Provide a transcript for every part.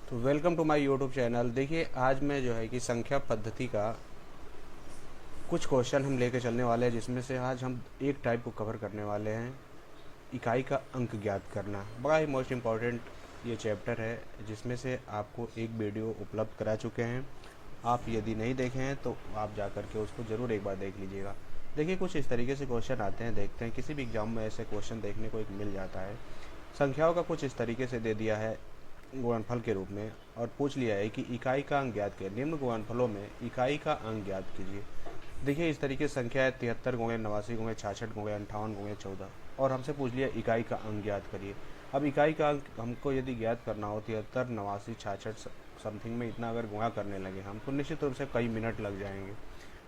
तो welcome to my YouTube channel. देखिए आज मैं जो है कि संख्या पद्धति का कुछ क्वेश्चन हम लेके चलने वाले हैं, जिसमें से आज हम एक टाइप को कवर करने वाले हैं, इकाई का अंक ज्ञात करना। बड़ा ही मोस्ट इम्पॉर्टेंट ये चैप्टर है, जिसमें से आपको एक वीडियो उपलब्ध करा चुके हैं। आप यदि नहीं देखे हैं तो आप जा कर के उसको ज़रूर एक बार देख लीजिएगा। देखिए कुछ इस तरीके से क्वेश्चन आते हैं, देखते हैं। किसी भी एग्जाम में ऐसे क्वेश्चन देखने को एक मिल जाता है। संख्याओं का कुछ इस तरीके से दे दिया है गुणनफल के रूप में, और पूछ लिया है कि इकाई का अंक ज्ञात करें। निम्न गुणनफलों में इकाई का अंक ज्ञात कीजिए। देखिए इस तरीके से संख्या है 73 गुणे 89 गुणे 66 गुणे 58 गुणे 14, और हमसे पूछ लिया इकाई का अंक ज्ञात करिए। अब इकाई का अंक हमको यदि ज्ञात करना हो 73 89 66 समथिंग में, इतना अगर गुणा करने लगे हम तो निश्चित रूप से कई मिनट लग जाएंगे।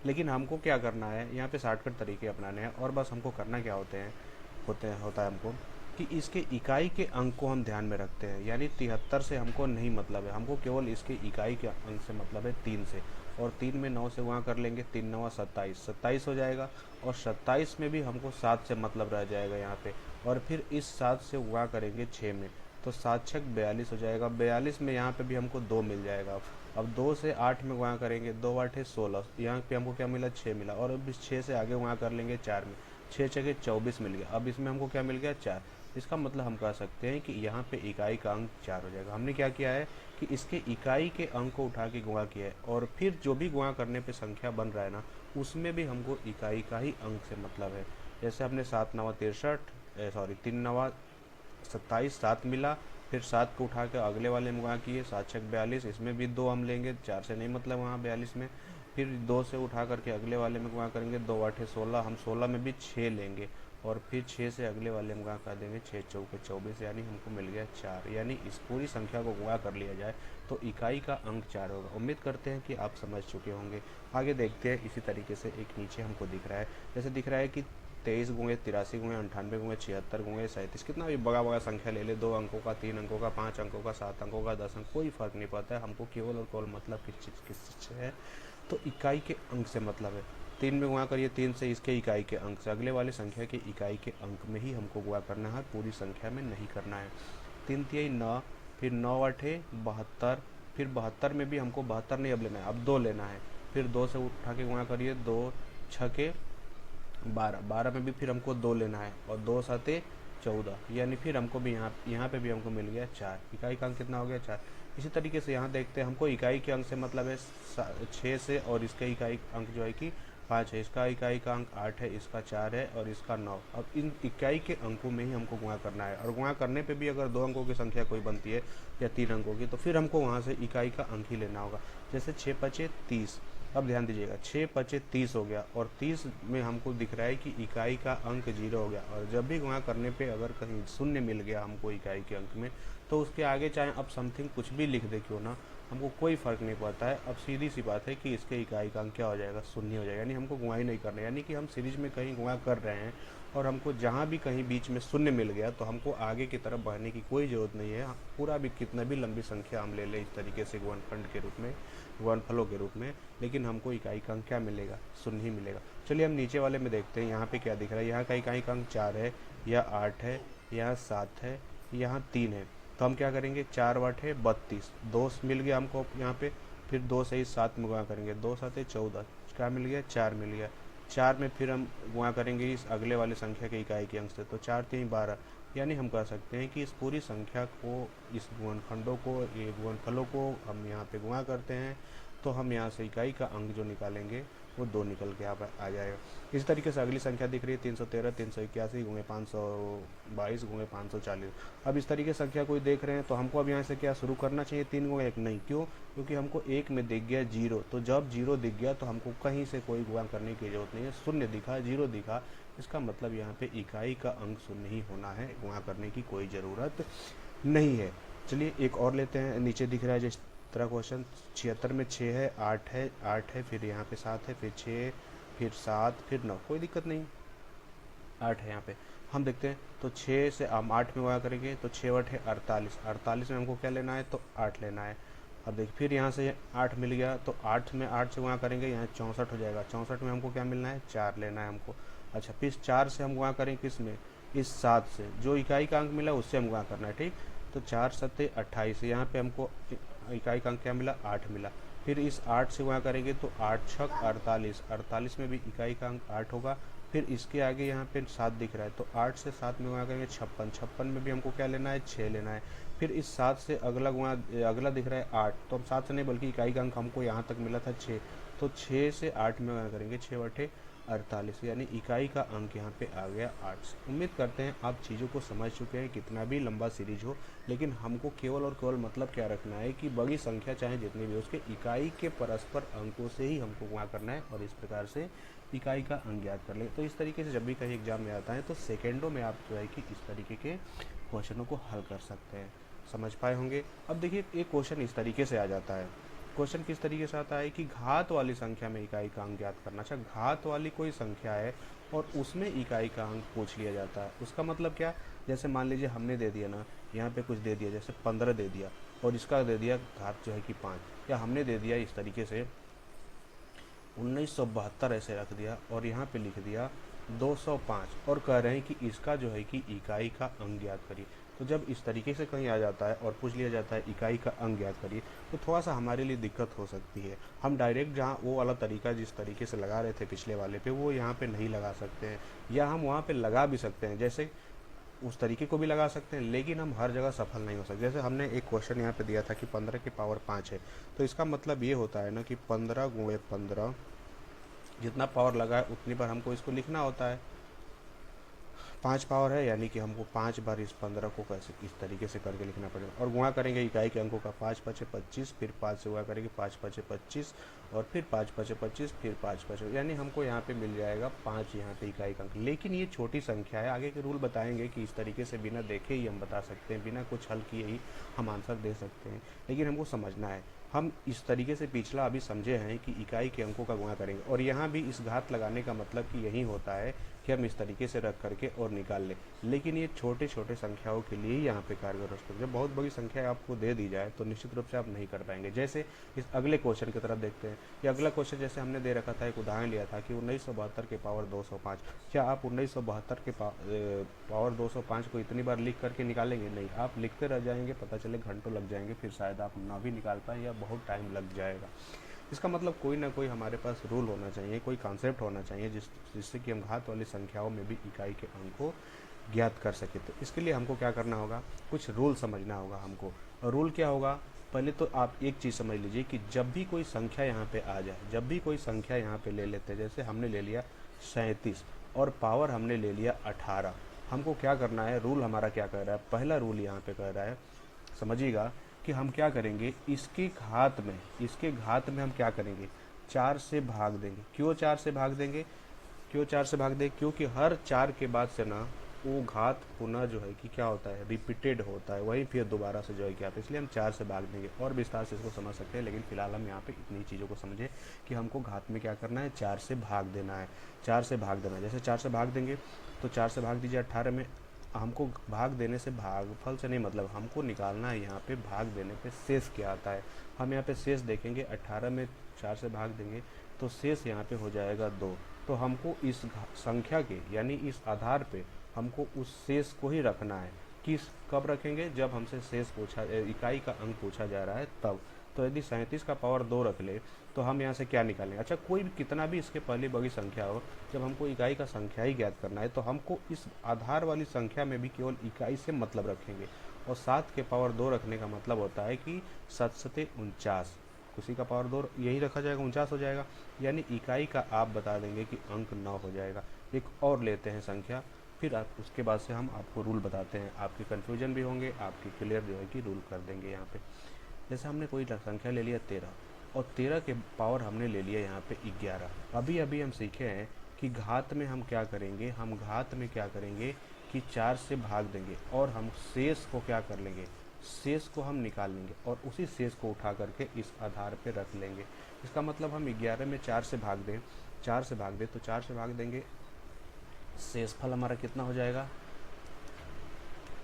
लेकिन हमको क्या करना है, यहाँ पे शॉर्टकट तरीके अपनाने हैं, और बस हमको करना क्या होता है हमको कि इसके इकाई के अंक को हम ध्यान में रखते हैं। यानी 73 से हमको नहीं मतलब है, हमको केवल इसके इकाई के अंक से मतलब है 3 से। और 3 में 9 से गुणा कर लेंगे, 3 9 27 27 हो जाएगा। और 27 में भी हमको 7 से मतलब रह जाएगा यहाँ पे। और फिर इस 7 से गुणा करेंगे 6 में, तो 7 छक 42 हो जाएगा। 42 में यहाँ पे भी हमको 2 मिल जाएगा। अब 2 से 8 में गुणा करेंगे, 2 8 16, यहाँ पे हमको क्या मिला 6 मिला। और अब इस 6 से आगे गुणा कर लेंगे 4 में, 6 छके 24 मिल गया। अब इसमें हमको क्या मिल गया 4। इसका मतलब हम कह सकते हैं कि यहाँ पे इकाई का अंक 4 हो जाएगा। हमने क्या किया है कि इसके इकाई के अंक को उठा के गुणा किया है, और फिर जो भी गुणा करने पे संख्या बन रहा है ना, उसमें भी हमको इकाई का ही अंक से मतलब है। जैसे हमने 7 नवा 63, सॉरी 3 नवा 27, 7 मिला। फिर 7 को उठा के अगले वाले में गुणा किए, 7 छक 42, इसमें भी 2 हम लेंगे, 4 से नहीं मतलब वहाँ 42 में। फिर 2 से उठा करके अगले वाले में गुणा करेंगे, 2 आठे 16, हम 16 में भी 6 लेंगे। और फिर 6 से अगले वाले में गुणा कर देंगे, 6 चौके 24, यानी हमको मिल गया 4। यानी इस पूरी संख्या को गुणा कर लिया जाए तो इकाई का अंक 4 होगा। उम्मीद करते हैं कि आप समझ चुके होंगे। आगे देखते हैं। इसी तरीके से एक नीचे हमको दिख रहा है, जैसे दिख रहा है कि 23 गुणे 83 गुणे 98 गुणे 76 गुणे 37, कितना भी बड़ा बड़ा संख्या ले ले, 2 अंकों का, 3 अंकों का, 5 अंकों का, 7 अंकों का, 10 अंक, कोई फर्क नहीं पड़ता है। हमको केवल और केवल मतलब किस चीज़ से है, तो इकाई के अंक से मतलब है। 3 में गुणा करिए, 3 से इसके इकाई के अंक से, अगले वाले संख्या के इकाई के अंक में ही हमको गुणा करना है, पूरी संख्या में नहीं करना है। 3 तिहाई 9, फिर 9 आठे 72, फिर 72 में भी हमको 72 नहीं अब लेना है, अब 2 लेना है। फिर 2 से उठा के गुणा करिए, 2 छके 12, 12 में भी फिर हमको 2 लेना है, और 2 साते 14, यानी फिर हमको भी यहाँ पे भी हमको मिल गया 4। इकाई का अंक कितना हो गया 4। इसी तरीके से यहाँ देखते हैं, हमको इकाई के अंक से मतलब है 6 से, और इसका इकाई अंक जो है कि 5 है, इसका इकाई का अंक 8 है, इसका 4 है, और इसका 9। अब इन इकाई के अंकों में ही हमको गुणा करना है, और गुणा करने पे भी अगर 2 अंकों की संख्या कोई बनती है या 3 अंकों की, तो फिर हमको वहाँ से इकाई का अंक ही लेना होगा। जैसे 6 पचे 30। अब ध्यान दीजिएगा, 6 पचे 30 हो गया, और 30 में हमको दिख रहा है कि इकाई का अंक 0 हो गया। और जब भी गुणा करने पे अगर कहीं शून्य मिल गया हमको इकाई के अंक में, तो उसके आगे चाहे अब समथिंग कुछ भी लिख दे क्यों ना, हमको कोई फ़र्क नहीं पड़ता है। अब सीधी सी बात है कि इसके इकाई का अंक क्या हो जाएगा, शून्य हो जाएगा। यानी हमको गुणा ही नहीं करना, यानी कि हम सीरीज में कहीं गुणा कर रहे हैं और हमको जहाँ भी कहीं बीच में शून्य मिल गया, तो हमको आगे की तरफ बढ़ने की कोई ज़रूरत नहीं है। पूरा भी कितना भी लंबी संख्या हम ले लें इस तरीके से गुणनखंड के रूप में, गुणनफलों के रूप में, लेकिन हमको इकाई का अंक क्या मिलेगा, शून्य ही मिलेगा। चलिए हम नीचे वाले में देखते हैं, यहाँ पे क्या दिख रहा है। यहाँ का इकाई का अंक 4 है, यह 8 है, यहाँ 7 है, यहाँ 3 है। तो हम क्या करेंगे, 4 8 है 32, 2 मिल गया हमको यहाँ पे। फिर 2 से ही 7 में गुणा करेंगे, 2 7 14, क्या मिल गया 4 मिल गया। 4 में फिर हम गुणा करेंगे इस अगले वाले संख्या के इकाई के अंक से, तो 4 3 12। यानी हम कह सकते हैं कि इस पूरी संख्या को, इस गुणनखंडों को, ये गुणनफलों को हम यहाँ पे गुणा करते हैं, तो हम यहाँ से इकाई का अंक जो निकालेंगे वो 2 निकल के यहाँ पर आ जाएगा। इसी तरीके से अगली संख्या दिख रही है 313 381 गुणे 522 गुणे 540। अब इस तरीके से संख्या कोई देख रहे हैं, तो हमको अब यहाँ से क्या शुरू करना चाहिए, 3 गुणे 1 नहीं, क्यों, क्योंकि हमको 1 में दिख गया 0। तो जब 0 दिख गया तो हमको कहीं से कोई गुणा करने की जरूरत नहीं है। शून्य दिखा, 0 दिखा, इसका मतलब यहाँ पे इकाई का अंक शून्य ही होना है, गुणा करने की कोई ज़रूरत नहीं है। चलिए एक और लेते हैं। नीचे दिख रहा है जिस तरह क्वेश्चन, 76 में 6 है, 8 है, 8 है, फिर यहाँ पे 7 है, फिर 6, फिर 7, फिर 9, कोई दिक्कत नहीं, 8 है यहाँ पे। हम देखते हैं, तो 6 से हम 8 में गुणा करेंगे, तो 6 8 है 48, 48 में हमको क्या लेना है, तो 8 लेना है। अब देखिए फिर यहाँ से 8 मिल गया, तो 8 में 8 से गुणा करेंगे, यहाँ 64 हो जाएगा। 64 में हमको क्या मिलना है, 4 लेना है हमको। अच्छा, फिर 4 से हम गुणा करें किस में, इस 7 से, जो इकाई का अंक मिला उससे हम गुणा करना है, ठीक। तो 4 सत्ते 28, यहाँ पे हमको इकाई का अंक क्या मिला, 8 मिला। फिर इस 8 से गुणा करेंगे तो 8 छक 48, 48 में भी इकाई का अंक 8 होगा। फिर इसके आगे यहाँ पे 7 दिख रहा है, तो 8 से 7 में गुणा करेंगे 56, 56 में भी हमको क्या लेना है, 6 लेना है। फिर इस 7 से अगला दिख रहा है 8, तो हम 7 से नहीं बल्कि इकाई का अंक हमको यहाँ तक मिला था 6, तो 6 से 8 में गुणा करेंगे 6 बटे 48, यानी इकाई का अंक यहाँ पे आ गया 8। उम्मीद करते हैं आप चीज़ों को समझ चुके हैं, कितना भी लंबा सीरीज हो, लेकिन हमको केवल और केवल मतलब क्या रखना है कि बड़ी संख्या चाहे जितनी भी हो उसके इकाई के परस्पर अंकों से ही हमको गुणा करना है और इस प्रकार से इकाई का अंक ज्ञात कर ले। तो इस तरीके से जब भी कहीं एग्जाम में आता है तो सेकेंडों में आप जो है कि इस तरीके के क्वेश्चनों को हल कर सकते हैं। समझ पाए होंगे। अब देखिए एक क्वेश्चन इस तरीके से आ जाता है। क्वेश्चन किस तरीके से आता है कि घात वाली संख्या में इकाई का अंक ज्ञात करना। अच्छा, घात वाली कोई संख्या है और उसमें इकाई का अंक पूछ लिया जाता है। उसका मतलब क्या, जैसे मान लीजिए हमने दे दिया ना, यहाँ पे कुछ दे दिया, जैसे 15 दे दिया और इसका दे दिया घात जो है कि 5, या हमने दे दिया इस तरीके से 1972 ऐसे रख दिया और यहाँ पे लिख दिया 205 और कह रहे हैं कि इसका जो है कि इकाई का अंक ज्ञात करिए। तो जब इस तरीके से कहीं आ जाता है और पूछ लिया जाता है इकाई का अंक ज्ञात करिए, तो थोड़ा सा हमारे लिए दिक्कत हो सकती है। हम डायरेक्ट जहाँ वो वाला तरीका जिस तरीके से लगा रहे थे पिछले वाले पे, वो यहाँ पे नहीं लगा सकते हैं, या हम वहाँ पे लगा भी सकते हैं, जैसे उस तरीके को भी लगा सकते हैं, लेकिन हम हर जगह सफल नहीं हो सकते। जैसे हमने एक क्वेश्चन यहाँ पे दिया था कि 15 की पावर 5 है, तो इसका मतलब ये होता है ना कि 15 गुणे 15 जितना पावर लगा है उतनी बार हमको इसको लिखना होता है। 5 पावर है यानी कि हमको 5 बार इस 15 को कैसे इस तरीके से करके लिखना पड़ेगा। और गुणा करेंगे इकाई के अंकों का, 5 पचे 25, फिर 5 से गुणा करेंगे 5 पचे 25 और फिर 5 पचे 25, फिर 5 पचे, यानी हमको यहाँ पे मिल जाएगा 5 यहाँ पे इकाई का अंक। लेकिन ये छोटी संख्या है, आगे के रूल बताएंगे कि इस तरीके से बिना देखे ही हम बता सकते हैं, बिना कुछ हल किए ही हम आंसर दे सकते हैं, लेकिन हमको समझना है। हम इस तरीके से पिछला अभी समझे हैं कि इकाई के अंकों का गुणा करेंगे, और यहाँ भी इस घात लगाने का मतलब कि यही होता है कि हम इस तरीके से रख करके और निकाल लें। लेकिन ये छोटे छोटे संख्याओं के लिए ही यहाँ पे कारगर हो सकते हैं। जब बहुत बड़ी संख्या आपको दे दी जाए तो निश्चित रूप से आप नहीं कर पाएंगे। जैसे इस अगले क्वेश्चन की तरफ देखते हैं। ये अगला क्वेश्चन जैसे हमने दे रखा था, एक उदाहरण लिया था कि 1972 के पावर 205। क्या आप 1972 के पावर 205 को इतनी बार लिख करके निकालेंगे? नहीं, आप लिखते रह जाएंगे, पता चले घंटों लग जाएंगे, फिर शायद आप ना भी निकाल पाएँ या बहुत टाइम लग जाएगा। इसका मतलब कोई ना कोई हमारे पास रूल होना चाहिए, कोई कॉन्सेप्ट होना चाहिए जिससे कि हम घात वाली संख्याओं में भी इकाई के अंक को ज्ञात कर सके। तो इसके लिए हमको क्या करना होगा, कुछ रूल समझना होगा हमको। और रूल क्या होगा, पहले तो आप एक चीज़ समझ लीजिए कि जब भी कोई संख्या यहाँ पे आ जाए, जब भी कोई संख्या यहाँ पे ले लेते हैं, जैसे हमने ले लिया 37 और पावर हमने ले लिया 18, हमको क्या करना है, रूल हमारा क्या कह रहा है, पहला रूल यहाँ पे कह रहा है, समझिएगा कि हम क्या करेंगे, इसके घात में हम क्या करेंगे, 4 से भाग देंगे। क्यों 4 से भाग देंगे, क्योंकि हर 4 के बाद से ना वो घात पुनः जो है कि क्या होता है, रिपीटेड होता है, वही फिर दोबारा से जो है क्या, इसलिए हम 4 से भाग देंगे। और विस्तार से इसको समझ सकते हैं, लेकिन फिलहाल हम यहाँ पे इतनी चीज़ों को समझे कि हमको घात में क्या करना है, 4 से भाग देना है, 4 से भाग देना है। जैसे 4 से भाग देंगे तो 4 से भाग दीजिए 18 में, हमको भाग देने से भागफल से नहीं मतलब, हमको निकालना है यहाँ पे भाग देने पे शेष क्या आता है। हम यहाँ पे शेष देखेंगे, 18 में 4 से भाग देंगे तो शेष यहाँ पे हो जाएगा 2। तो हमको इस संख्या के यानी इस आधार पे हमको उस शेष को ही रखना है। कब रखेंगे, जब हमसे शेष पूछा, इकाई का अंक पूछा जा रहा है तब। तो यदि 37 का पावर 2 रख ले तो हम यहाँ से क्या निकालेंगे, अच्छा कोई भी कितना भी इसके पहले बड़ी संख्या हो, जब हमको इकाई का संख्या ही ज्ञात करना है तो हमको इस आधार वाली संख्या में भी केवल इकाई से मतलब रखेंगे। और 7 के पावर 2 रखने का मतलब होता है कि 7 सते 49, उसी का पावर 2 यही रखा जाएगा, 49 हो जाएगा, यानी इकाई का आप बता देंगे कि अंक 9 हो जाएगा। एक और लेते हैं संख्या, फिर आप उसके बाद से हम आपको रूल बताते हैं, आपके कन्फ्यूजन भी होंगे, आपकी क्लियर जो है कि रूल कर देंगे। यहाँ पे जैसे हमने कोई संख्या ले लिया 13 और 13 के पावर हमने ले लिया यहाँ पे 11। अभी अभी हम सीखे हैं कि घात में हम क्या करेंगे, हम घात में क्या करेंगे कि 4 से भाग देंगे और हम शेष को क्या कर लेंगे, शेष को हम निकाल लेंगे और उसी शेष को उठा करके इस आधार पे रख लेंगे। इसका मतलब हम 11 में 4 से भाग दें, 4 से भाग दें तो 4 से भाग देंगे, शेषफल हमारा कितना हो जाएगा,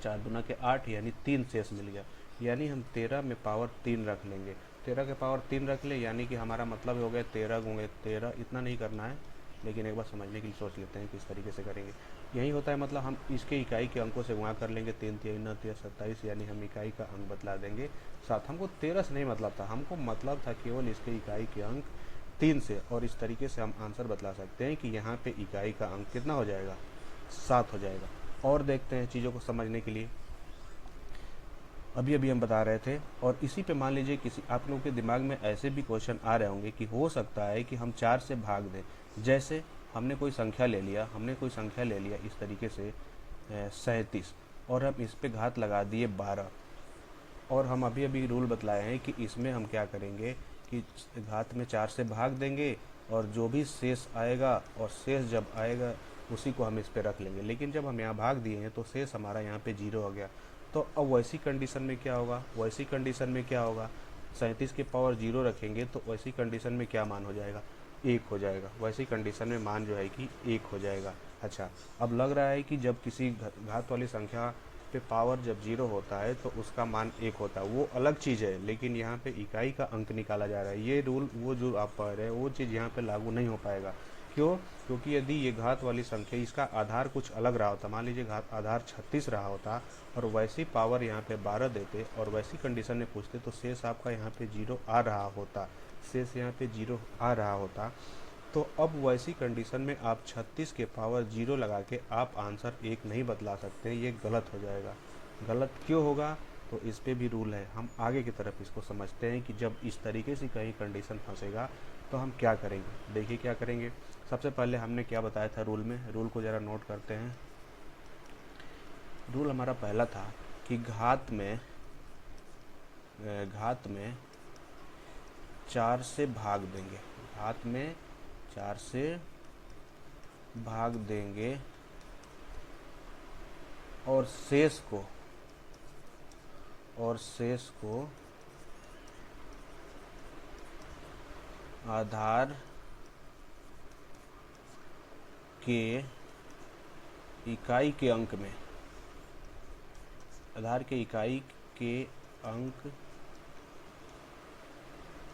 4 दूना के 8 यानी 3 शेष मिल गया। यानी हम 13 में पावर 3 रख लेंगे, 13 के पावर 3 रख ले, यानी कि हमारा मतलब हो गया 13 गुणे 13। इतना नहीं करना है, लेकिन एक बार समझने के लिए सोच लेते हैं किस तरीके से करेंगे। यही होता है, मतलब हम इसके इकाई के अंकों से गुणा कर लेंगे, 3 3 9 13 27, यानी हम इकाई का अंक बतला देंगे 7। हमको 13 से नहीं मतलब था, हमको मतलब था केवल इसके इकाई के अंक 3 से, और इस तरीके से हम आंसर बतला सकते हैं कि यहाँ पे इकाई का अंक कितना हो जाएगा, 7 हो जाएगा। और देखते हैं चीज़ों को समझने के लिए, अभी अभी हम बता रहे थे, और इसी पे मान लीजिए किसी आप लोगों के दिमाग में ऐसे भी क्वेश्चन आ रहे होंगे कि हो सकता है कि हम 4 से भाग दें। जैसे हमने कोई संख्या ले लिया इस तरीके से 37, और हम इस पे घात लगा दिए 12, और हम अभी अभी रूल बतलाए हैं कि इसमें हम क्या करेंगे कि घात में 4 से भाग देंगे, और जो भी शेष आएगा, और शेष जब आएगा उसी को हम इस पे रख लेंगे। लेकिन जब हम यहाँ भाग दिए हैं तो शेष हमारा यहाँ पे 0 हो गया। तो अब वैसी कंडीशन में क्या होगा, 37 के पावर 0 रखेंगे तो वैसी कंडीशन में क्या मान हो जाएगा, 1 हो जाएगा। वैसी कंडीशन में मान जो है कि 1 हो जाएगा। अच्छा, अब लग रहा है कि जब किसी घात वाली संख्या पे पावर जब 0 होता है तो उसका मान 1 होता है, वो अलग चीज़ है, लेकिन यहाँ पे इकाई का अंक निकाला जा रहा है। ये रूल वो जो आप पढ़ रहे हैं वो चीज़ यहाँ पे लागू नहीं हो पाएगा। क्यों? क्योंकि यदि ये घात वाली संख्या, इसका आधार कुछ अलग रहा होता, मान लीजिए घात आधार 36 रहा होता, और वैसी पावर यहाँ पे 12 देते और वैसी कंडीशन में पूछते, तो शेष आपका यहाँ पे 0 आ रहा होता, शेष यहाँ पे 0 आ रहा होता। तो अब वैसी कंडीशन में आप 36 के पावर 0 लगा के आप आंसर 1 नहीं बतला सकते, ये गलत हो जाएगा। गलत क्यों होगा? तो इस पे भी रूल है, हम आगे की तरफ इसको समझते हैं कि जब इस तरीके से कहीं कंडीशन फंसेगा तो हम क्या करेंगे। देखिए क्या करेंगे। सबसे पहले हमने क्या बताया था रूल में, रूल को ज़रा नोट करते हैं। रूल हमारा पहला था कि घात में 4 से भाग देंगे, घात में 4 से भाग देंगे, और शेष को आधार के इकाई के अंक में, आधार के इकाई के अंक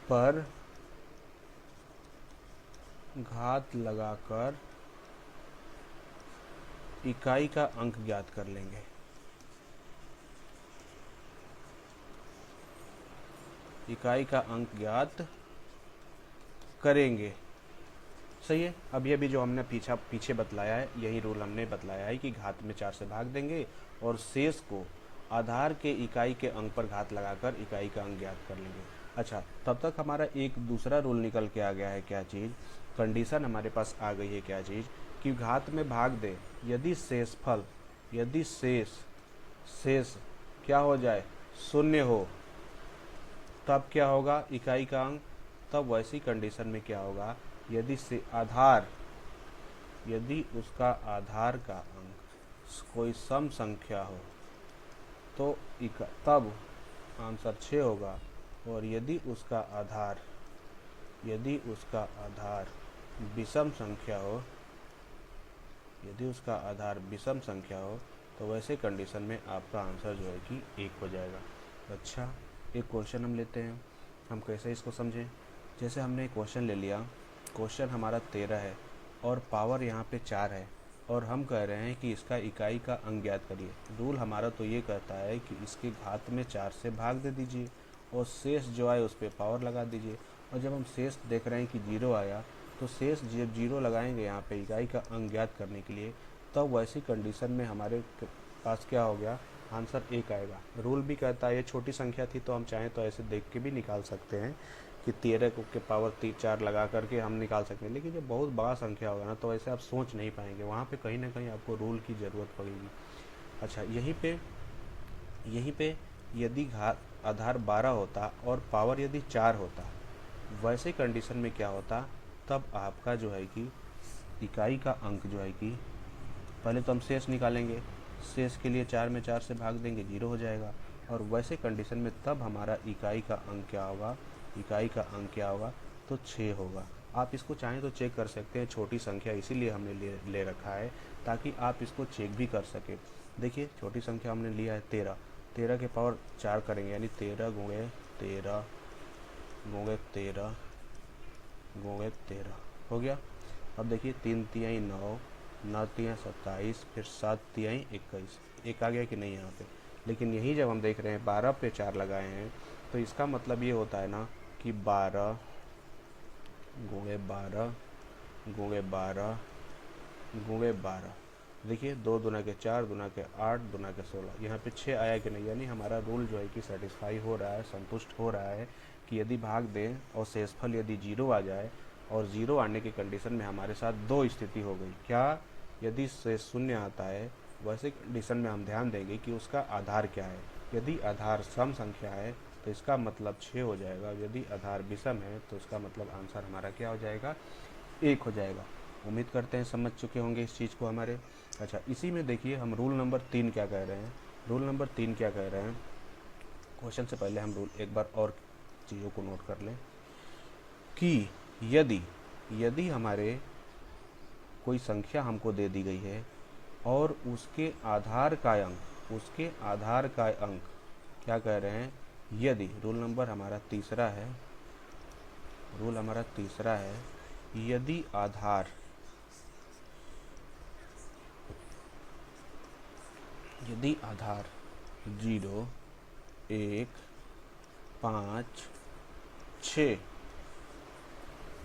पर घात लगाकर इकाई का अंक ज्ञात कर लेंगे। इकाई का अंक ज्ञात करेंगे। सही है। अब ये भी जो हमने पीछे बतलाया है, यही रूल हमने बतलाया है कि घात में 4 से भाग देंगे और शेष को आधार के इकाई के अंक पर घात लगाकर इकाई का अंक ज्ञात कर लेंगे। अच्छा, तब तक हमारा एक दूसरा रूल निकल के आ गया है। क्या चीज़? कंडीशन हमारे पास आ गई है। क्या चीज़? कि घात में भाग दे, यदि शेष क्या हो जाए, 0 हो, तब क्या होगा, इकाई का अंक। तब वैसी कंडीशन में क्या होगा, यदि उसका आधार का अंक कोई सम संख्या हो तो तब आंसर 6 होगा, और यदि उसका आधार विषम संख्या हो, तो वैसे कंडीशन में आपका आंसर जो है कि 1 हो जाएगा। अच्छा, एक क्वेश्चन हम लेते हैं, हम कैसे इसको समझें। जैसे हमने एक क्वेश्चन ले लिया, क्वेश्चन हमारा 13 है और पावर यहाँ पे 4 है, और हम कह रहे हैं कि इसका इकाई का अंक ज्ञात करिए। रूल हमारा तो ये कहता है कि इसके घात में 4 से भाग दे दीजिए और शेष जो आए उस पर पावर लगा दीजिए। और जब हम शेष देख रहे हैं कि 0 आया, तो शेष जब 0 लगाएंगे यहाँ पे इकाई का अंक ज्ञात करने के लिए, तब वैसी कंडीशन में हमारे पास क्या हो गया, आंसर 1 आएगा। रूल भी कहता है, ये छोटी संख्या थी तो हम चाहें तो ऐसे देख के भी निकाल सकते हैं कि 13 के पावर 4 लगा करके हम निकाल सकते हैं। लेकिन जब बहुत बड़ा संख्या होगा ना, तो ऐसे आप सोच नहीं पाएंगे, वहाँ पे कहीं ना कहीं आपको रूल की ज़रूरत पड़ेगी। अच्छा, यहीं पे यदि घात आधार 12 होता और पावर यदि 4 होता, वैसे कंडीशन में क्या होता, तब आपका जो है कि इकाई का अंक जो है कि, पहले तो हम शेष निकालेंगे, शेष के लिए 4 में 4 से भाग देंगे, 0 हो जाएगा। और वैसे कंडीशन में तब हमारा इकाई का अंक क्या होगा, तो 6 होगा। आप इसको चाहें तो चेक कर सकते हैं, छोटी संख्या इसीलिए हमने ले रखा है ताकि आप इसको चेक भी कर सकें। देखिए, छोटी संख्या हमने लिया है 13 के पावर 4 करेंगे, यानी 13 गुणे 13 हो गया। अब देखिए, 3 तिहाई 9, 9 तियाँ 27, फिर 7 तियाई 21, एक आ गया कि नहीं यहाँ पे। लेकिन यही जब हम देख रहे हैं 12 पे 4 लगाए हैं, तो इसका मतलब ये होता है ना कि 12 गुणे 12 गुणे 12 गुणे 12, देखिए 2 दूना के 4, दूना के 8, दूना के 16, यहाँ पे 6 आया कि नहीं, यानी हमारा रूल जो है कि सेटिस्फाई हो रहा है, संतुष्ट हो रहा है कि यदि भाग दें और शेषफल यदि 0 आ जाए, और 0 आने की कंडीशन में हमारे साथ दो स्थिति हो गई। क्या? यदि शेष शून्य आता है, वैसे कंडीशन में हम ध्यान देंगे कि उसका आधार क्या है। यदि आधार सम संख्या है तो इसका मतलब 6 हो जाएगा, यदि आधार विषम है तो इसका मतलब आंसर हमारा क्या हो जाएगा, 1 हो जाएगा। उम्मीद करते हैं समझ चुके होंगे इस चीज़ को हमारे। अच्छा, इसी में देखिए हम रूल नंबर 3 क्या कह रहे हैं। रूल नंबर 3 क्या कह रहे हैं, क्वेश्चन से पहले हम रूल एक बार और चीज़ों को नोट कर लें कि यदि यदि हमारे कोई संख्या हमको दे दी गई है और उसके आधार का अंक क्या कह रहे हैं, यदि रूल नंबर हमारा तीसरा है, यदि आधार 0, 1, 5, 6,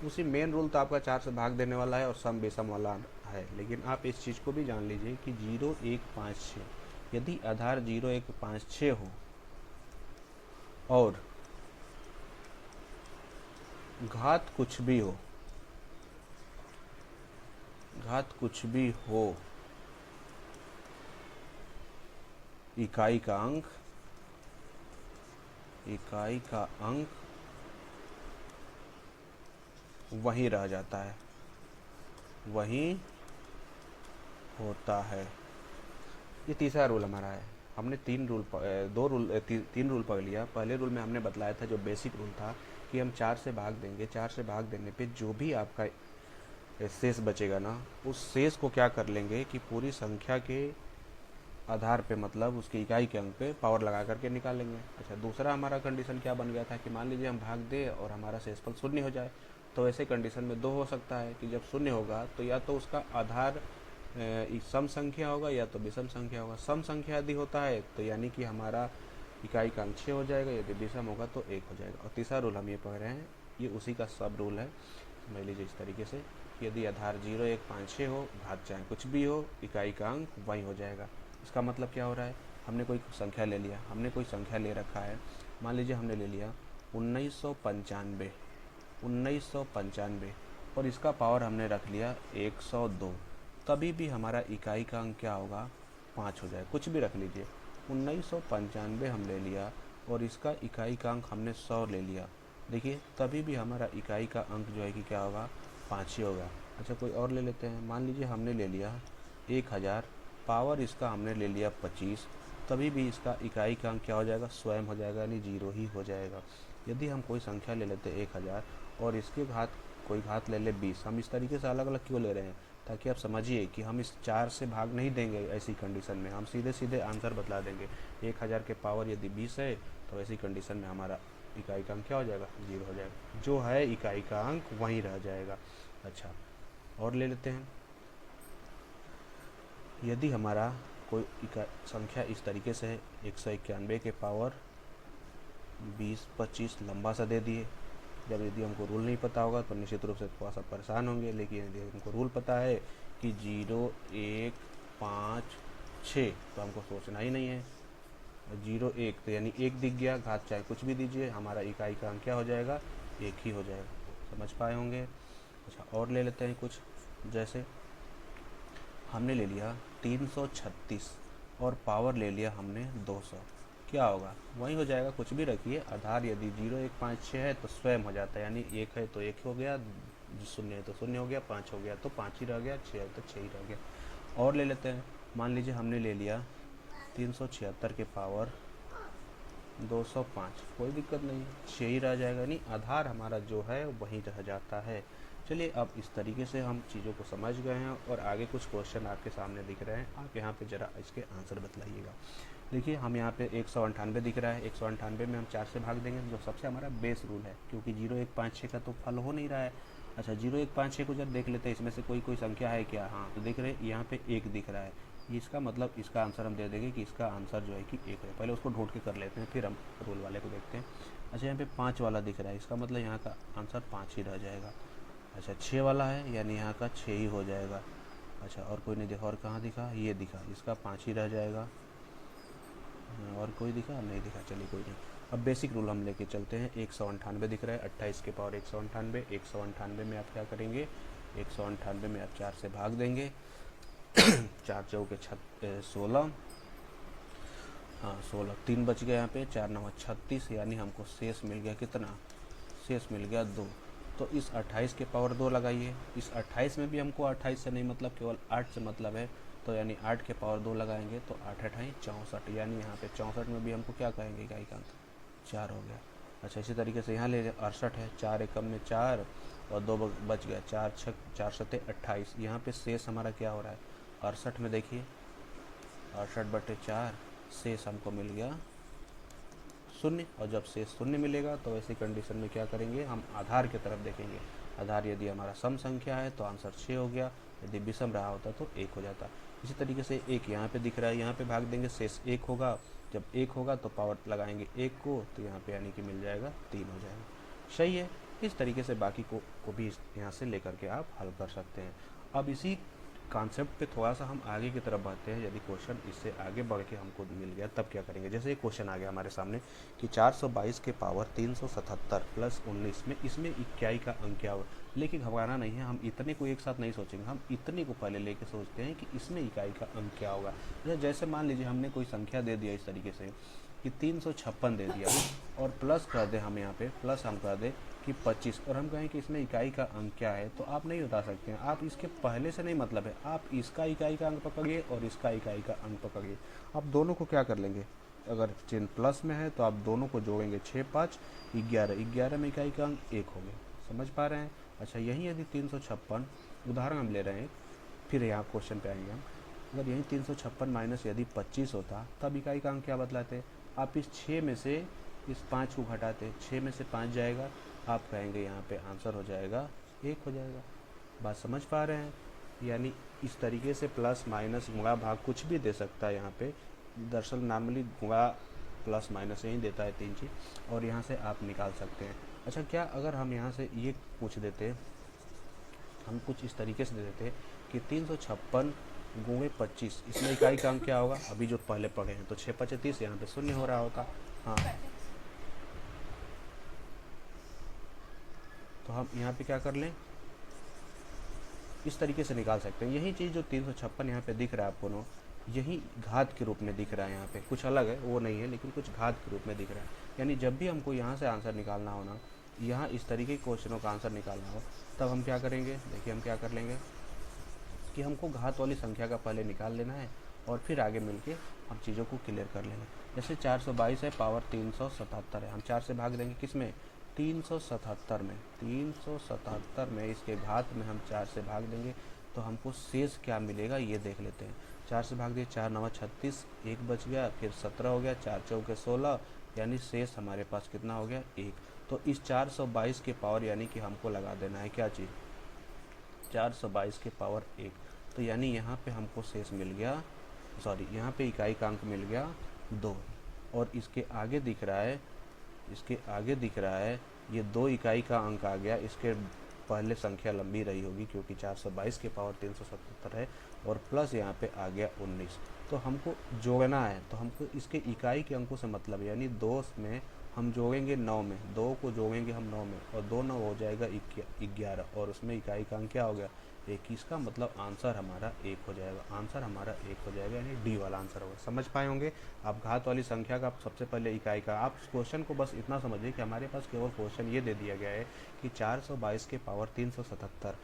उसी मेन रूल तो आपका 4 से भाग देने वाला है और सम बेसम वाला है, लेकिन आप इस चीज़ को भी जान लीजिए कि 0, 1, 5, 6, यदि आधार 0, 1, 5, 6 हो और घात कुछ भी हो, इकाई का अंक वही रह जाता है, वही होता है। ये तीसरा रूल हमारा है। हमने तीन रूल पढ़ लिया। पहले रूल में हमने बतलाया था, जो बेसिक रूल था, कि हम 4 से भाग देंगे, 4 से भाग देने पे जो भी आपका शेष बचेगा ना, उस शेष को क्या कर लेंगे कि पूरी संख्या के आधार पे, मतलब उसकी इकाई के अंक पे पावर लगा करके निकालेंगे। अच्छा, दूसरा हमारा कंडीशन क्या बन गया था कि मान लीजिए हम भाग दें और हमारा शेषफल शून्य हो जाए, तो ऐसे कंडीशन में दो हो सकता है कि जब शून्य होगा तो या तो उसका आधार सम संख्या होगा या तो विषम संख्या होगा। सम संख्या यदि होता है तो यानी कि हमारा इकाई का अंक 6 हो जाएगा, यदि विषम होगा तो 1 हो जाएगा। और तीसरा रूल हम ये पढ़ रहे हैं, ये उसी का सब रूल है। समझ लीजिए इस तरीके से कि यदि आधार 0, 1, 5, 6 हो, घात चाहे कुछ भी हो, इकाई का अंक वही हो जाएगा। इसका मतलब क्या हो रहा है, हमने कोई संख्या ले लिया, हमने कोई संख्या ले रखा है, मान लीजिए हमने ले लिया 1995 और इसका पावर हमने रख लिया 102, तभी भी हमारा इकाई का अंक क्या होगा, 5 हो जाए। कुछ भी रख लीजिए, 1995 हम ले लिया और इसका इकाई का अंक हमने 100 ले लिया, देखिए तभी भी हमारा इकाई का अंक जो है कि क्या होगा, 5 ही होगा। अच्छा, कोई और ले लेते हैं, मान लीजिए हमने ले लिया 1000, पावर इसका हमने ले लिया 25, तभी भी इसका इकाई का अंक क्या हो जाएगा, स्वयं हो जाएगा, यानी 0 ही हो जाएगा। यदि हम कोई संख्या ले लेते 1000 और इसके कोई घात ले ले 20, हम इस तरीके से अलग अलग क्यों ले रहे हैं, ताकि आप समझिए कि हम इस 4 से भाग नहीं देंगे। ऐसी कंडीशन में हम सीधे सीधे आंसर बतला देंगे। 1000 के पावर यदि 20 है तो ऐसी कंडीशन में हमारा इकाई का अंक क्या हो जाएगा, 0 हो जाएगा, जो है इकाई का अंक वहीं रह जाएगा। अच्छा, और ले लेते हैं, यदि हमारा कोई संख्या इस तरीके से है, 191 के पावर 20, 25 लंबा सा दे दिए। जब यदि हमको रूल नहीं पता होगा तो निश्चित रूप से थोड़ा सा परेशान होंगे, लेकिन यदि हमको रूल पता है कि 0, 1, 5, 6, तो हमको सोचना ही नहीं है। 0, 1 तो यानी 1 दिख गया, घात चाहे कुछ भी दीजिए, हमारा इकाई का अंक क्या हो जाएगा, 1 ही हो जाएगा। समझ पाए होंगे। अच्छा, और ले लेते हैं कुछ, जैसे हमने ले लिया 336 और पावर ले लिया हमने 200, क्या होगा, वही हो जाएगा। कुछ भी रखिए, आधार यदि 0, 1, 5, 6 है तो स्वयं हो जाता है, यानी 1 है तो 1 हो गया, 0 है तो 0 हो गया, 5 हो गया तो 5 ही रह गया, 6 है तो 6 ही रह गया। और ले लेते हैं, मान लीजिए हमने ले लिया 376 के पावर 205, कोई दिक्कत नहीं, 6 ही रह जाएगा, नहीं आधार हमारा जो है वहीं रह जाता है। चलिए, अब इस तरीके से हम चीज़ों को समझ गए हैं और आगे कुछ क्वेश्चन आपके सामने दिख रहे हैं। आप यहाँ पे ज़रा इसके आंसर बतलाइएगा। देखिए, हम यहाँ पे 198 दिख रहा है, 198 में हम 4 से भाग देंगे, जो सबसे हमारा बेस रूल है, क्योंकि 0, 1, 5, 6 का तो फल हो नहीं रहा है। अच्छा 0 1 5 6 को जब देख लेते हैं इसमें से कोई कोई संख्या है क्या, हाँ तो देख रहे हैं यहाँ पे एक दिख रहा है, इसका मतलब इसका आंसर हम दे देंगे कि इसका आंसर जो है कि एक है। पहले उसको ढूंढ के कर लेते हैं फिर हम रोल वाले को देखते हैं। अच्छा यहाँ पे 5 वाला दिख रहा है, इसका मतलब यहाँ का आंसर 5 ही रह जाएगा। अच्छा 6 वाला है यानी यहाँ का 6 ही हो जाएगा। अच्छा और कोई नहीं दिखा, और कहाँ दिखा, ये दिखा, इसका 5 ही रह जाएगा। और कोई दिखा नहीं दिखा, चलिए कोई नहीं। अब बेसिक रूल हम लेके चलते हैं। 198 दिख रहा है, 28 के पावर 198, 198 में आप क्या करेंगे, 198 में आप 4 से भाग देंगे, 4 चौके 16, हाँ 16, 3 बच गया यहाँ पे, 4 9 36, यानी हमको शेष मिल गया कितना, शेष मिल गया 2। तो इस 28 के पावर 2 लगाइए, इस 28 में भी हमको 28 से नहीं मतलब, केवल 8 से मतलब है, तो यानी 8 के पावर 2 लगाएंगे तो 8 8 64, यानी यहाँ पे 64 में भी हमको क्या कहेंगे, इकाई का अंक 4 हो गया। अच्छा इसी तरीके से यहाँ ले 68 है, 4 एकम में 4 और 2 बच गया, 4 6 4 7 28, यहाँ पे शेष हमारा क्या हो रहा है 68 में, देखिए 68/4 शेष हमको मिल गया 0। और जब शेष 0 मिलेगा तो ऐसी कंडीशन में क्या करेंगे, हम आधार की तरफ देखेंगे। आधार यदि हमारा सम संख्या है तो आंसर 6 हो गया, यदि विषम रहा होता तो 1 हो जाता। इसी तरीके से एक यहाँ पे दिख रहा है, यहाँ पे भाग देंगे, शेष 1 होगा, जब 1 होगा तो पावर लगाएंगे 1 को, तो यहाँ पे यानी कि मिल जाएगा 3 हो जाएगा। सही है। इस तरीके से बाकी को भी यहाँ से लेकर के आप हल कर सकते हैं। अब इसी कॉन्सेप्ट पे थोड़ा सा हम आगे की तरफ बढ़ते हैं। यदि क्वेश्चन इससे आगे बढ़ के हमको मिल गया तब क्या करेंगे। जैसे एक क्वेश्चन आ गया हमारे सामने कि 422 के पावर 377 प्लस 19 में इसमें इक्याई का अंक क्या होगा। लेकिन घबराना नहीं है, हम इतने को एक साथ नहीं सोचेंगे, हम इतने को पहले लेके सोचते हैं कि इसमें इकाई का अंक क्या होगा। जैसे मान लीजिए हमने कोई संख्या दे दिया इस तरीके से कि 356 दे दिया और प्लस कर दे, हम यहाँ पे प्लस हम कर दे कि 25, और हम कहें कि इसमें इकाई का अंक क्या है, तो आप नहीं बता सकते हैं। आप इसके पहले से नहीं मतलब है, आप इसका इकाई का अंक पकड़िए और इसका इकाई का अंक पकड़िए। आप दोनों को क्या कर लेंगे, अगर चिन्ह प्लस में है तो आप दोनों को जोड़ेंगे, 6 5 11, 11 में इकाई का अंक 1 हो गया। समझ पा रहे हैं। अच्छा यहीं यदि 356 उदाहरण हम ले रहे हैं, फिर यहाँ क्वेश्चन पे आएंगे हम। अगर यहीं 356 माइनस यदि 25 होता तब इकाई का अंक क्या बतलाते। आप इस 6 में से इस 5 को घटाते, 6 में से 5 जाएगा, आप कहेंगे यहाँ पे आंसर हो जाएगा 1 हो जाएगा। बात समझ पा रहे हैं। यानी इस तरीके से प्लस माइनस गुणा भाग कुछ भी दे सकता है। यहाँ पे दरअसल नॉर्मली गुणा प्लस माइनस यही देता है 3 चीज़, और यहाँ से आप निकाल सकते हैं। अच्छा क्या अगर हम यहाँ से ये पूछ देते, हम कुछ इस तरीके से दे देते कि 356 गुणे 25, इसमें इकाई का अंक क्या होगा, अभी जो पहले पढ़े हैं तो 6 5 30, यहाँ पे 0 हो रहा होता। हाँ तो हम यहाँ पे क्या कर लें, इस तरीके से निकाल सकते हैं। यही चीज़ जो 356 यहाँ पे दिख रहा है आपको नो, यही घात के रूप में दिख रहा है। यहाँ पे कुछ अलग है वो नहीं है, लेकिन कुछ घात के रूप में दिख रहा है। यानी जब भी हमको यहाँ से आंसर निकालना हो ना, यहाँ इस तरीके के क्वेश्चनों का आंसर निकालना हो, तब हम क्या करेंगे, देखिए हम क्या कर लेंगे कि हमको घात वाली संख्या का पहले निकाल लेना है और फिर आगे मिलके हम चीज़ों को क्लियर कर लेंगे। जैसे 422 है, पावर 377 है, हम 4 से भाग देंगे किसमें, 377 में, 377 में इसके घात में हम 4 से भाग देंगे तो हमको शेष क्या मिलेगा ये देख लेते हैं। 4 से भाग दिए, 4 9 36, 1 बच गया, फिर 17 हो गया, 4 चौके 16, यानी शेष हमारे पास कितना हो गया 1। तो इस 422 के पावर यानी कि हमको लगा देना है क्या चीज़, 422 के पावर 1। तो यानी यहाँ पे हमको शेष मिल गया, सॉरी यहाँ पे इकाई का अंक मिल गया 2, और इसके आगे दिख रहा है, इसके आगे दिख रहा है ये 2 इकाई का अंक आ गया। इसके पहले संख्या लंबी रही होगी क्योंकि 422 के पावर 377 है, और प्लस यहाँ पे आ गया 19। तो हमको जोड़ना है, तो हमको इसके इकाई के अंकों से मतलब है, यानी 2 में हम जोड़ेंगे 9 में, 2 को जोड़ेंगे हम 9 में, और 2 9 हो जाएगा 11, और उसमें इकाई का अंक क्या हो गया 21 का मतलब आंसर हमारा 1 हो जाएगा। आंसर हमारा 1 हो जाएगा, यानी डी वाला आंसर होगा। समझ पाए होंगे आप। घात वाली संख्या का सबसे पहले इकाई का, आप क्वेश्चन को बस इतना समझिए कि हमारे पास केवल क्वेश्चन ये दे दिया गया है कि 422 के पावर 377,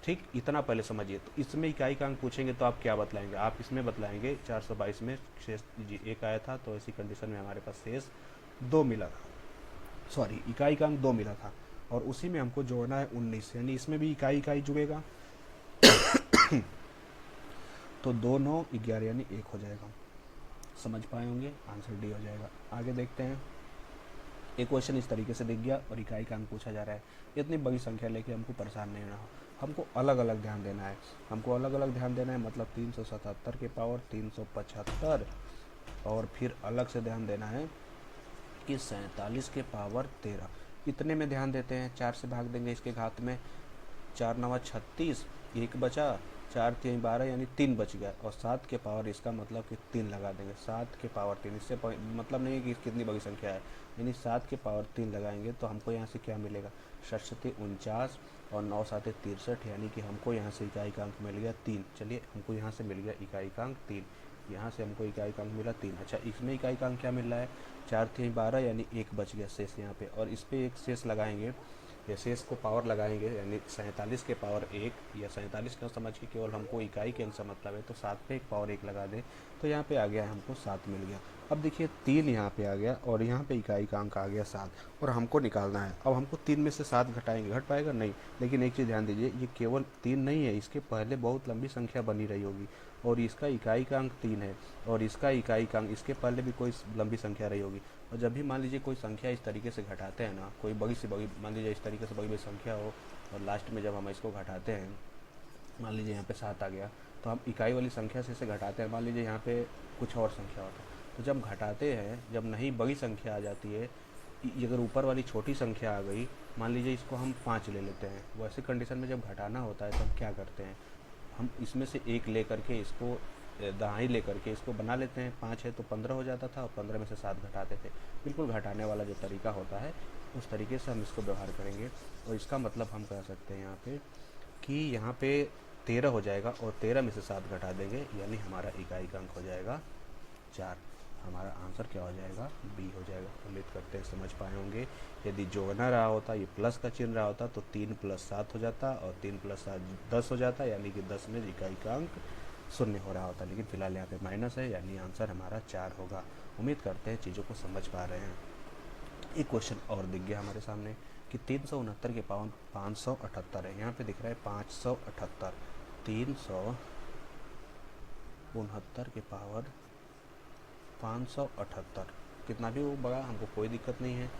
ठीक, इतना पहले समझिए। तो इसमें इकाई का अंक पूछेंगे तो आप क्या बतलाएंगे, आप इसमें बतलाएंगे 422 में शेष जी 1 आया था, तो ऐसी कंडीशन में हमारे पास शेष 2 मिला था, सॉरी इकाई का अंक 2 मिला था, और उसी में हमको जोड़ना है 19, यानी इसमें भी इकाई इकाई जुड़ेगा तो 2 9 11 यानी 1 हो जाएगा। समझ पाए होंगे, आंसर डी हो जाएगा। आगे देखते हैं। एक क्वेश्चन इस तरीके से दिख गया और इकाई का अंक पूछा जा रहा है। इतनी बड़ी संख्या लेके हमको परेशान नहीं होना हो, हमको अलग अलग ध्यान देना है। हमको अलग अलग ध्यान देना है मतलब 377 के पावर 375 और फिर अलग से ध्यान देना है कि 47 के पावर 13। कितने में ध्यान देते हैं? 4 से भाग देंगे इसके घात में, 4 9 36, एक बचा, 4 3 12 यानी 3 बच गया, और 7 के पावर इसका मतलब कि 3 लगा देंगे। 7 के पावर 3, इससे मतलब नहीं है कि कितनी बड़ी संख्या है, यानी 7 के पावर 3 लगाएंगे तो हमको यहाँ से क्या मिलेगा? 7 49 और 9 7 63, यानी कि हमको यहाँ से इकाई का अंक मिल गया 3। चलिए हमको यहाँ से मिल गया इकाई का अंक 3, यहाँ से हमको इकाई का अंक मिला 3। अच्छा, इसमें इकाई का अंक क्या मिल रहा है? 4 3 12 यानी 1 बच गया शेष यहाँ पे, और इस पे एक शेष लगाएंगे, ये शेष को पावर लगाएंगे यानी 47 के पावर 1 या 47 का समझ के केवल हमको इकाई के अंक से मतलब है, तो 7 पे एक पावर 1 लगा दें तो यहाँ पे आ गया हमको 7 मिल गया। अब देखिए 3 यहाँ पे आ गया और यहाँ पे इकाई का अंक आ गया 7, और हमको निकालना है। अब हमको 3 में से 7 घटाएंगे, घट पाएगा नहीं, लेकिन एक चीज़ ध्यान दीजिए, ये केवल 3 नहीं है, इसके पहले बहुत लंबी संख्या बनी रही होगी और इसका इकाई का अंक 3 है और इसका इकाई का अंक इसके पहले भी कोई लंबी संख्या रही होगी। और जब भी मान लीजिए कोई संख्या इस तरीके से घटाते हैं ना, कोई बड़ी से बड़ी, मान लीजिए इस तरीके से बड़ी बड़ी संख्या हो और लास्ट में जब हम इसको घटाते हैं, मान लीजिए यहाँ पे 7 आ गया, तो हम इकाई वाली संख्या से इसे घटाते हैं, मान लीजिए यहाँ पे कुछ और संख्या होता है, तो जब घटाते हैं, जब नहीं बड़ी संख्या आ जाती है, अगर ऊपर वाली छोटी संख्या आ गई, मान लीजिए इसको हम 5 ले लेते हैं, वैसे कंडीशन में जब घटाना होता है तो हम क्या करते हैं, हम इसमें से एक ले करके इसको दहाई ले करके इसको बना लेते हैं। 5 है तो 15 हो जाता था और 15 में से 7 घटाते थे। बिल्कुल घटाने वाला जो तरीका होता है उस तरीके से हम इसको व्यवहार करेंगे, और इसका मतलब हम कह सकते हैं यहाँ पे कि यहाँ पे 13 हो जाएगा और 13 में से 7 घटा देंगे, यानी हमारा इकाई का अंक हो जाएगा 4। हमारा आंसर क्या हो जाएगा? बी हो जाएगा। उम्मीद करते हैं समझ पाए होंगे। यदि जोड़ना रहा होता, ये प्लस का चिन्ह रहा होता, तो 3 + 7 हो जाता और 3 + 7 10 हो जाता, यानी कि 10 में इकाई का अंक 0 हो रहा होता, लेकिन फिलहाल यहाँ पे माइनस है, यानी आंसर हमारा 4 होगा। उम्मीद करते हैं चीज़ों को समझ पा रहे हैं। एक क्वेश्चन और दिख गया हमारे सामने कि 369 के पावर 578 है। यहाँ पे दिख रहा है 578, 369 के पावर 578, कितना भी वो बड़ा हमको कोई दिक्कत नहीं है।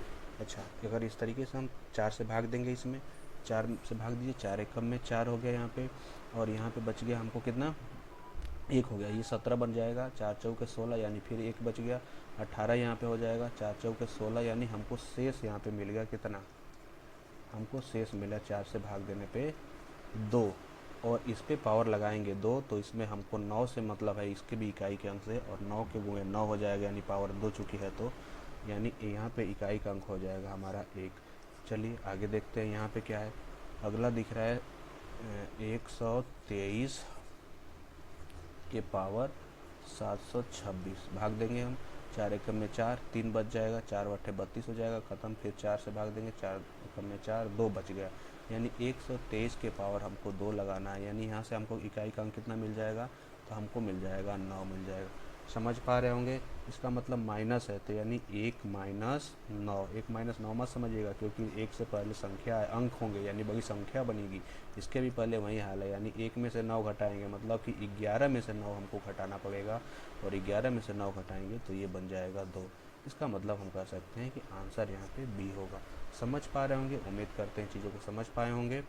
अच्छा, अगर इस तरीके से हम 4 से भाग देंगे, इसमें 4 से भाग दीजिए, 4 एकम में 4 हो गया यहाँ पे, और यहाँ पे बच गया हमको कितना? 1 हो गया, ये 17 बन जाएगा, 4 चौके 16 यानी फिर 1 बच गया, 18 यहाँ पे हो जाएगा, 4 चौके 16 यानी हमको शेष यहाँ पे मिल गया कितना? हमको शेष मिला 4 से भाग देने पे 2, और इस पे पावर लगाएंगे 2, तो इसमें हमको 9 से मतलब है इसके भी इकाई के अंक से, और 9 के गुणे 9 हो जाएगा, यानी पावर 2 चुकी है, तो यानी यहाँ पे इकाई का अंक हो जाएगा हमारा 1। चलिए आगे देखते हैं यहाँ पे क्या है। अगला दिख रहा है 123 के पावर 726, भाग देंगे हम, 4 एकम में 4, 3 बच जाएगा, 4 बट्ठे 32 हो जाएगा, ख़त्म, फिर 4 से भाग देंगे, 4 एकम में 4, 2 बच गया, यानी 123 के पावर हमको 2 लगाना है, यानी यहाँ से हमको इकाई का अंक कितना मिल जाएगा? तो हमको मिल जाएगा 9 मिल जाएगा। समझ पा रहे होंगे, इसका मतलब माइनस है, तो यानी 1 - 9, 1 - 9 मत समझिएगा, क्योंकि 1 से पहले संख्या अंक होंगे, यानी बड़ी संख्या बनेगी, इसके भी पहले वही हाल है, यानी 1 में से 9 घटाएंगे मतलब कि 11 में से 9 हमको घटाना पड़ेगा, और 11 में से 9 घटाएंगे तो ये बन जाएगा 2। इसका मतलब हम कह सकते हैं कि आंसर यहाँ पे बी होगा। समझ पा रहे होंगे, उम्मीद करते हैं चीज़ों को समझ पाए होंगे।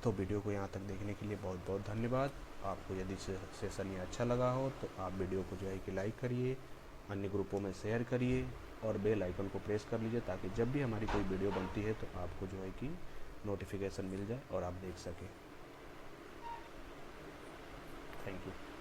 तो वीडियो को यहाँ तक देखने के लिए बहुत बहुत धन्यवाद। आपको यदि सेशन ये अच्छा लगा हो तो आप वीडियो को जो है कि लाइक करिए, अन्य ग्रुपों में शेयर करिए और बेल आइकन को प्रेस कर लीजिए, ताकि जब भी हमारी कोई वीडियो बनती है तो आपको जो है कि नोटिफिकेशन मिल जाए और आप देख सकें। Thank you.